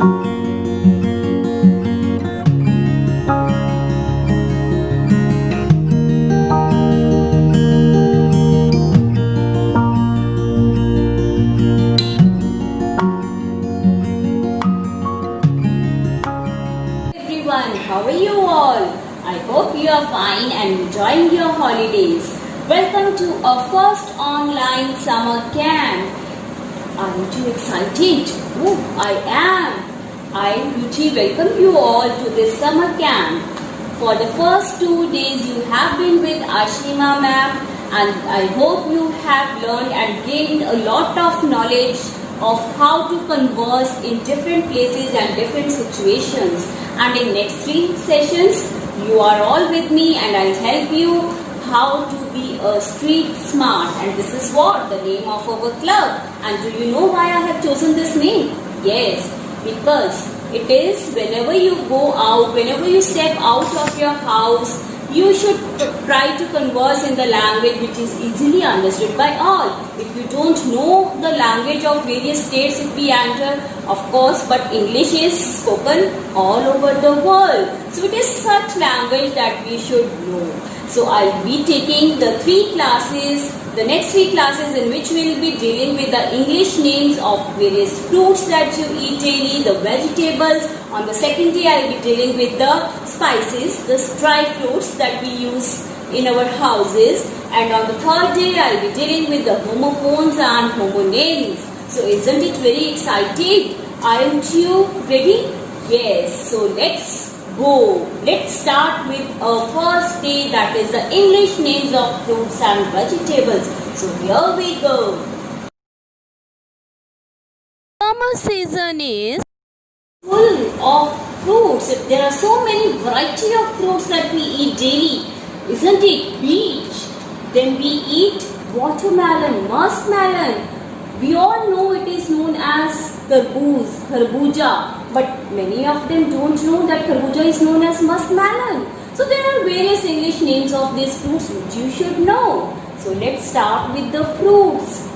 Everyone, how are you all? I hope you are fine and enjoying your holidays. Welcome to our first online summer camp. Aren't you excited? Oh, I am. I, Ruchi, welcome you all to this summer camp. For the first 2 days you have been with Ashima ma'am, and I hope you have learned and gained a lot of knowledge of how to converse in different places and different situations. And in next 3 sessions, you are all with me and I'll help you how to be a street smart. And this is what the name of our club. And do you know why I have chosen this name? Yes, because it is whenever you go out, whenever you step out of your house, you should try to converse in the language which is easily understood by all. If you don't know the language of various states if we enter, of course, but English is spoken all over the world. So it is such language that we should know. So I'll be taking the 3 classes, the next 3 classes in which we will be dealing with the English names of various fruits that you eat daily, the vegetables. On the second day I'll be dealing with the spices, the dry fruits that we use in our houses. And on the third day I'll be dealing with the homophones and homonyms. So isn't it very exciting? Aren't you ready? Yes. So let's go. Let's start with our first day, that is the English names of fruits and vegetables. So here we go. Summer season is Full of fruits. There are so many variety of fruits that we eat daily. Isn't it? Peach. Then we eat watermelon, muskmelon. We all know it is known as kharbuja. But many of them don't know that kharbuja is known as muskmelon. So there are various English names of these fruits which you should know. So let's start with the fruits.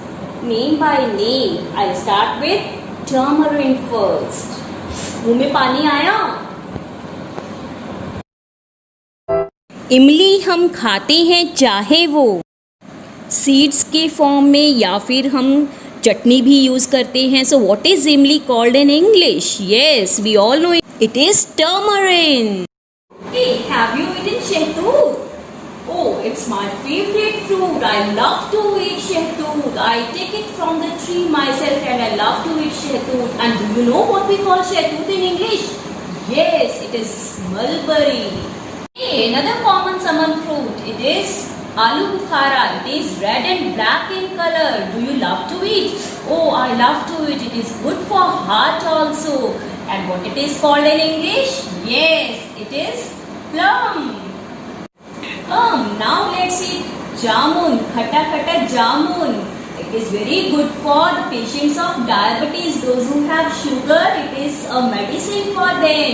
Name by name. I'll start with tamarind first. मुंह में पानी आया? इमली हम खाते हैं चाहे वो सीड्स के फॉर्म में या फिर हम चटनी भी यूज करते हैं. सो व्हाट इज इमली called in English? Yes, we all know it is tamarind. Hey, have you eaten shehtoot? Oh, it's my favorite fruit. I love to eat shehtoot. I take it from the tree myself and I love to eat shehtoot. And do you know what we call shehtoot in English? Yes, it is mulberry. Hey, another common summer fruit. It is aloo bukhara. It is red and black in color. Do you love to eat? Oh, I love to eat. It is good for heart also. And what it is called in English? Yes, it is plum. Now let's eat jamun, khata khata jamun. It is very good for the patients of diabetes, those who have sugar. It is a medicine for them.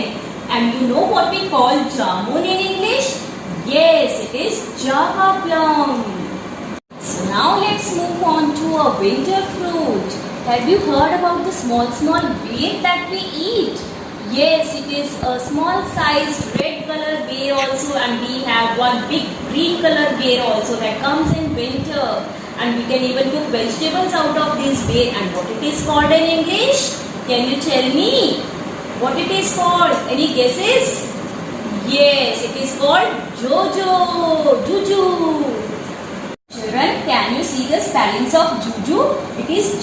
And you know what we call jamun in English? Yes, it is java plum. So now let's move on to a winter fruit. Have you heard about the small bear that we eat? Yes, it is a small sized red color bear also, and we have one big green color bear also that comes in winter, and we can even cook vegetables out of this bear. And what it is called in English? Can you tell me what it is called? Any guesses? Yes, it is called juju. Children, can you see the spellings of juju? It is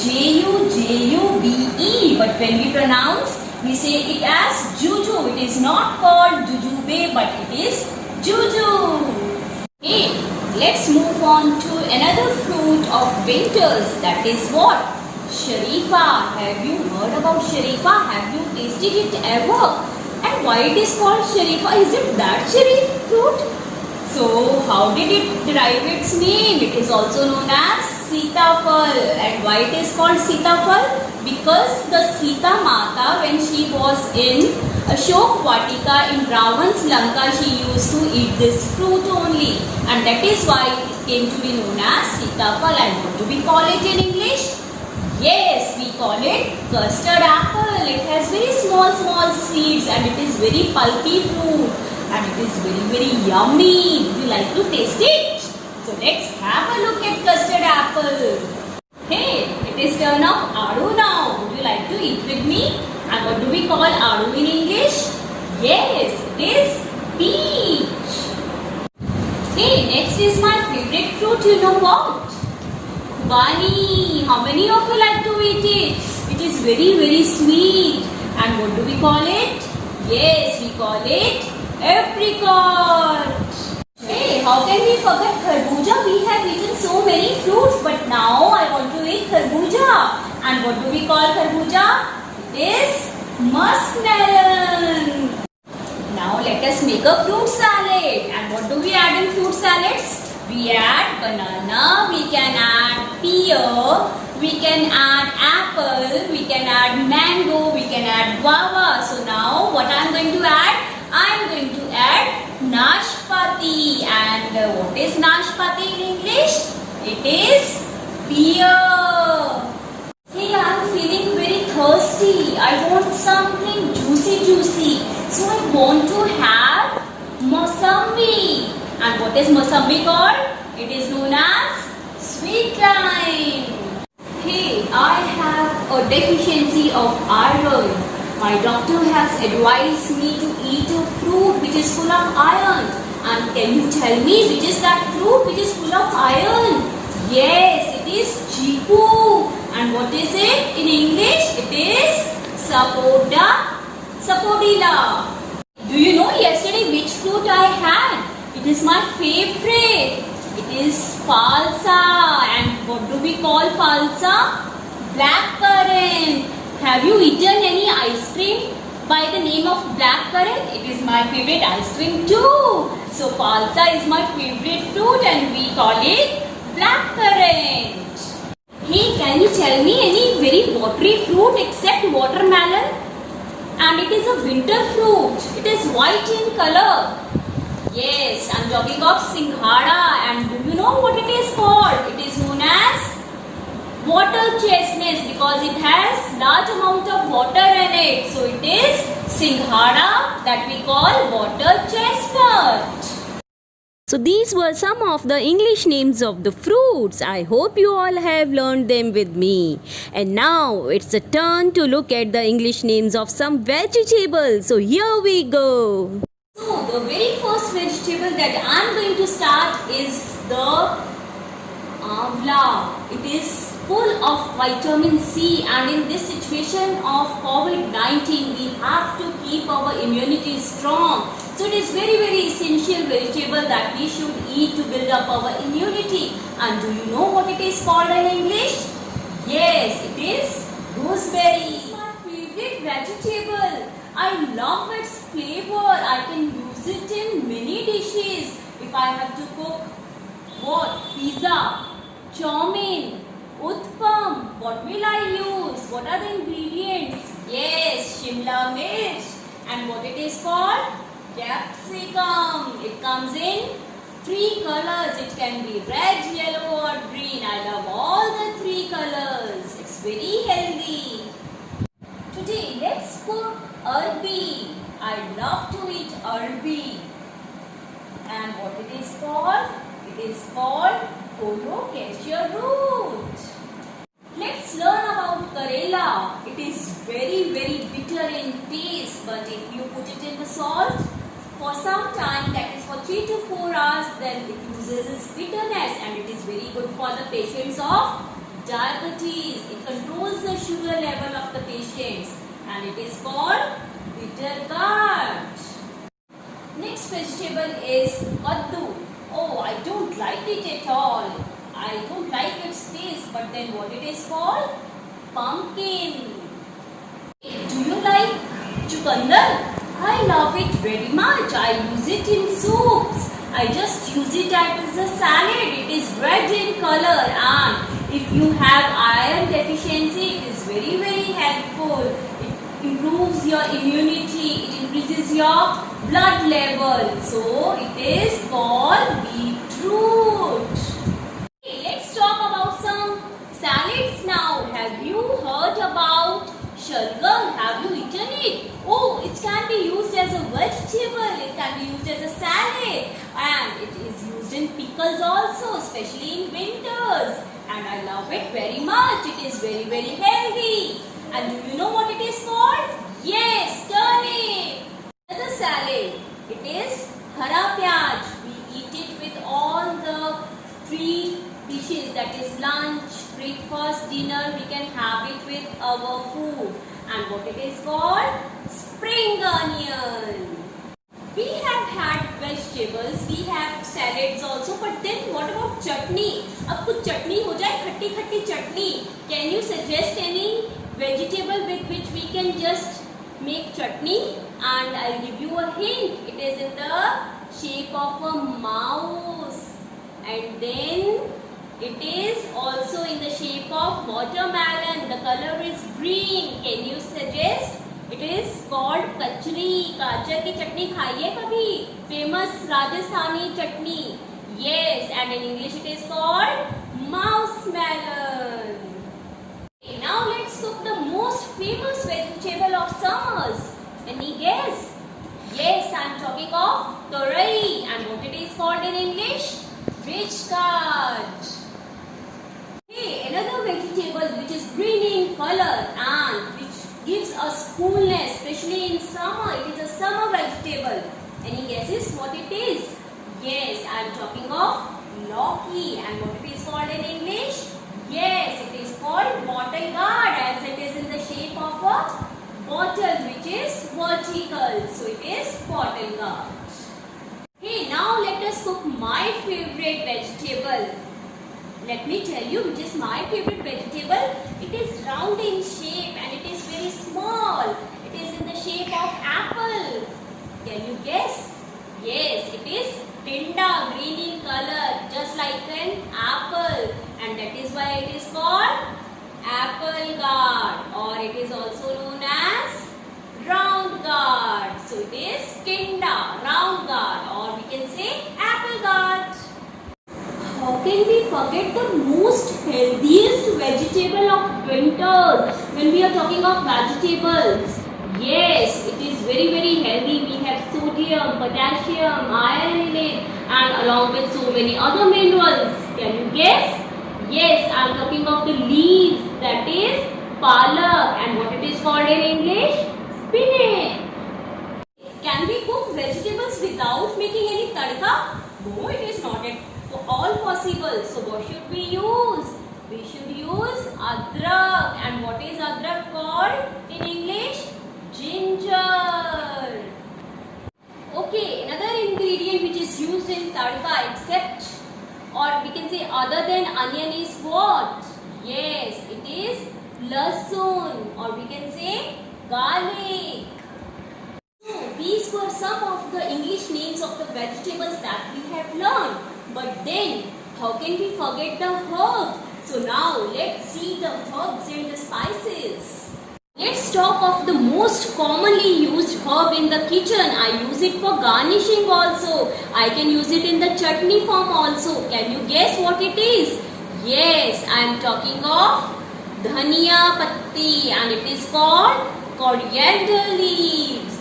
Jujube, but when we pronounce, we say it as juju. It is not called jujube, but it is juju. Okay, let's move on to another fruit of winters. That is what? Sharifa. Have you heard about Sharifa? Have you tasted it ever? And why it is called Sharifa? Is it that cherry fruit? So how did it derive its name? It is also known as Sitafal. And why it is called Sitafal? Because the Sita Mata, when she was in Ashok Vatika in Ravan's Lanka, she used to eat this fruit only. And that is why it came to be known as Sitafal. And what do we call it in English? Yes, we call it custard apple. It has very small seeds and it is very pulpy fruit and it is very yummy. Would you like to taste it? So let's have a look at custard apple. Hey, it is turn of Adu now. Would you like to eat with me? And what do we call Adu in English? Yes, it is peach. Hey, next is my favorite fruit. You know what? Bunny. How many of you like to eat it? It is very sweet. And what do we call it? Yes, we call it apricot. Hey, how can we forget kharbuja? We have eaten so many fruits, but now I want to eat kharbuja. And what do we call kharbuja? It is muskmelon. Now let us make a fruit salad. And what do we add in fruit salads? We add banana, we can add pear, we can add apple, we can add mango, we can add guava. So now what I am going to add? I am going to add nashpati. And what is nashpati in English? It is pear. Hey, I am feeling very thirsty. I want something juicy. So I want to have mosambi. And what is mosambi called? It is known as sweet lime. Hey, I have a deficiency of iron. My doctor has advised me to eat a fruit which is full of iron. And can you tell me which is that fruit which is full of iron? Yes, it is chiku. And what is it in English? It is sapodilla. Do you know yesterday which fruit I had? It is my favorite. It is falsa. And what do we call falsa? Blackcurrant. Have you eaten any ice cream by the name of blackcurrant? It is my favorite ice cream too. So falsa is my favorite fruit and we call it blackcurrant. Hey, can you tell me any very watery fruit except watermelon? And it is a winter fruit. It is white in color. Yes, I am talking of singhara. And do you know what it is called? It is known as water chestnut because it has large amount of water in it. So it is singhara that we call water chestnut. So these were some of the English names of the fruits. I hope you all have learned them with me. And now it's a turn to look at the English names of some vegetables. So here we go. So the very first vegetable that I am going to start is the amla. It is full of vitamin C and in this situation of COVID-19 we have to keep our immunity strong. So it is very essential vegetable that we should eat to build up our immunity. And do you know what it is called in English? Yes, it is gooseberry. It's my favorite vegetable. I love its flavor. I can use it in many dishes. If I have to cook what? Pizza, chow mein, utpam. What will I use? What are the ingredients? Yes, shimla mirch. And what it is called? Capsicum. It comes in 3 colors. It can be red, yellow or green. I love all the 3 colors. It's very healthy. Today let's cook arbi. I love to eat arbi. And what it is called? It is called colocasia root. Let's learn about Karela. It is very bitter in taste, but if you put it in the salt for some time, that is for 3 to 4 hours, then it loses its bitterness and it is very good for the patients of diabetes. It controls the sugar level of the patients and it is called bitter gourd. Next vegetable is kaddu. Oh, I don't like it at all. I don't like its taste, but then what it is called? Pumpkin. Do you like chukandar? I love it very much. I use it in soups. I just use it as a salad. It is red in color and if you have iron deficiency, it is very helpful. It improves your immunity. It increases your blood level. So it is called beetroot. Let's talk about some salads now. Have you heard about shalgam. Have you eaten it? Oh, it can be used as a vegetable. It can be used as a salad, and it is used in pickles also, especially in winters. And I love it very much. It is very healthy. And do you know what it is called? Yes, turnip. Another salad. It is hara pyaj. We eat it with all the three dishes, that is lunch, breakfast, dinner. We can have it with our food. And what it is called? Spring onion. We have had vegetables, we have salads also, but then what about chutney? अब कुछ चटनी हो जाए, खट्टी खट्टी चटनी. Can you suggest any vegetable with which we can just make chutney? And I'll give you a hint. It is in the shape of a mouse, and then it is also in the shape of watermelon. The color is green. Can you suggest? It is called कचरी. गाजर की चटनी खाई है कभी? Famous Rajasthani chutney. Yes, and in English it is called mouse melon. Okay, now let's cook the most famous vegetable of summers. Any guess? Yes, I am talking of torai. And what it is called in English? Witch card. Okay, another vegetable which is green in color and which gives us coolness, especially in summer. It is a summer vegetable. Any guesses what it is? Yes, I am talking of lauki. And what it is called in English? Yes, it is called bottle gourd, as it is in the shape of a bottle which is vertical. So it is bottle gourd. Okay, now let us cook my favorite vegetable. Let me tell you which is my favorite vegetable. It is round in shape and it is very small. It is in the shape of apple. Can you guess? Yes, it is tinda, green in color, just like an apple. And that is why it is called apple gourd, or it is also known as round gourd. So it is tinda, round gourd, or we can say apple gourd. How can we forget the most healthiest vegetable of winter when we are talking of vegetables? Yes, it is very healthy. We have sodium, potassium, iron in it, and along with so many other minerals. Can you guess? Yes, I am talking of the leaves, that is palak, and what it is called in English? Spinach. Can we cook vegetables without making any tadka? No, it is not at all possible. So what should we use? We should use adrak. And what is adrak called in English? Ginger. Okay, another ingredient which is used in tadka except, or we can say other than onion, is what? Yes, it is lasun, or we can say garlic. So these were some of the English names of the vegetables that we have learned. But then, how can we forget the herb? So now, let's see the herbs and the spices. Let's talk of the most commonly used herb in the kitchen. I use it for garnishing also. I can use it in the chutney form also. Can you guess what it is? Yes, I am talking of dhania patti, and it is called coriander leaves.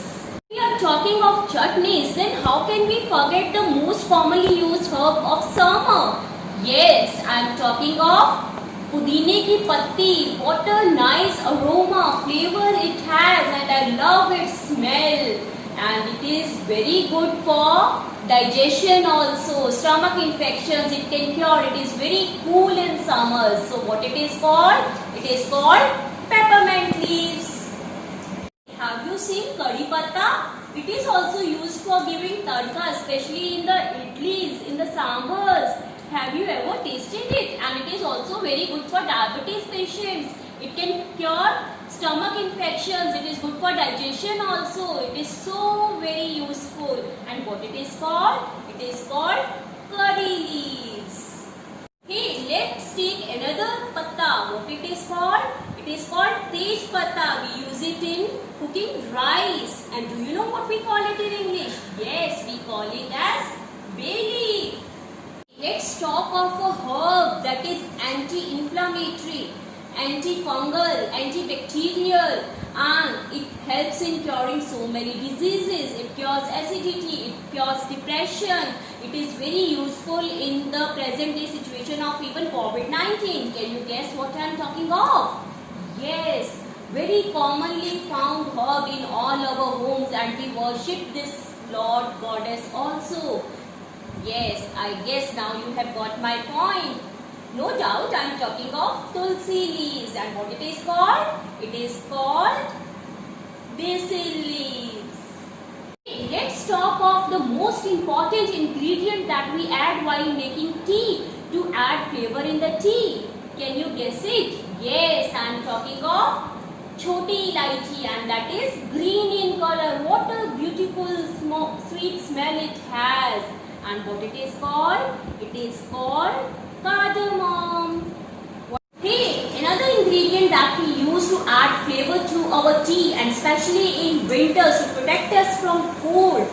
We are talking of chutneys, then how can we forget the most commonly used herb of summer? Yes, I am talking of pudine ki patti. What a nice aroma, flavor it has, and I love its smell. And it is very good for digestion also, stomach infections it can cure. It is very cool in summers. So what it is called? It is called peppermint leaves. Have you seen curry patta? It is also used for giving tadka, especially in the idlis, in the sambars. Have you ever tasted it? And it is also very good for diabetes patients. It can cure stomach infections. It is good for digestion also. It is so very useful. And what it is called? It is called curry leaves. Hey, let's take another patta. What it is called? It is called tej patta. We use it in cooking rice. And do you know what we call it in English? Yes, we call it as bay leaf. Let's talk of a herb that is anti-inflammatory, antifungal, antibacterial, and it helps in curing so many diseases. It cures acidity, it cures depression. It is very useful in the present day situation of even COVID-19. Can you guess what I am talking of? Yes, very commonly found herb in all our homes, and we worship this Lord Goddess also. Yes, I guess now you have got my point. No doubt I am talking of tulsi leaves, and what it is called? It is called basil leaves. Let's talk of the most important ingredient that we add while making tea to add flavor in the tea. Can you guess it? Yes, I am talking of choti elaichi, and that is green in color. What a beautiful sweet smell it has. And what it is called? It is called cardamom. Hey, another ingredient that we use to add flavor to our tea, and especially in winters to protect us from cold.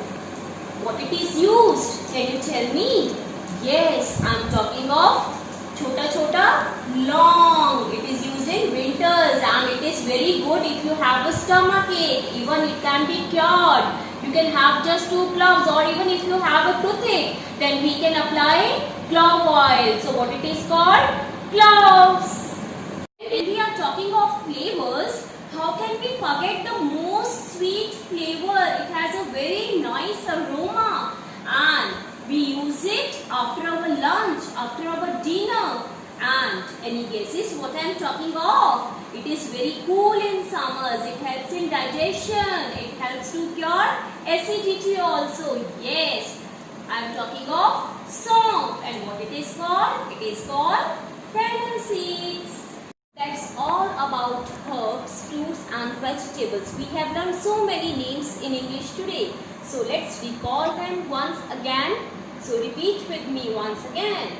What it is used? Can you tell me? Yes, I am talking of chota long. It is used in winters, and it is very good if you have a stomach ache. Even it can be cured. You can have just 2 cloves, or even if you have a toothache, then we can apply clove oil. So what it is called? Cloves. When we are talking of flavors, how can we forget the most sweet flavor? It has a very nice aroma, and we use it after our lunch, after our dinner. And any guesses what I am talking of? It is very cool in summers. It helps in digestion. It helps to cure acidity also. Yes, I am talking of song. And what it is called? It is called fennel seeds. That's all about herbs, fruits and vegetables. We have learned so many names in English today. So let's recall them once again. So repeat with me once again.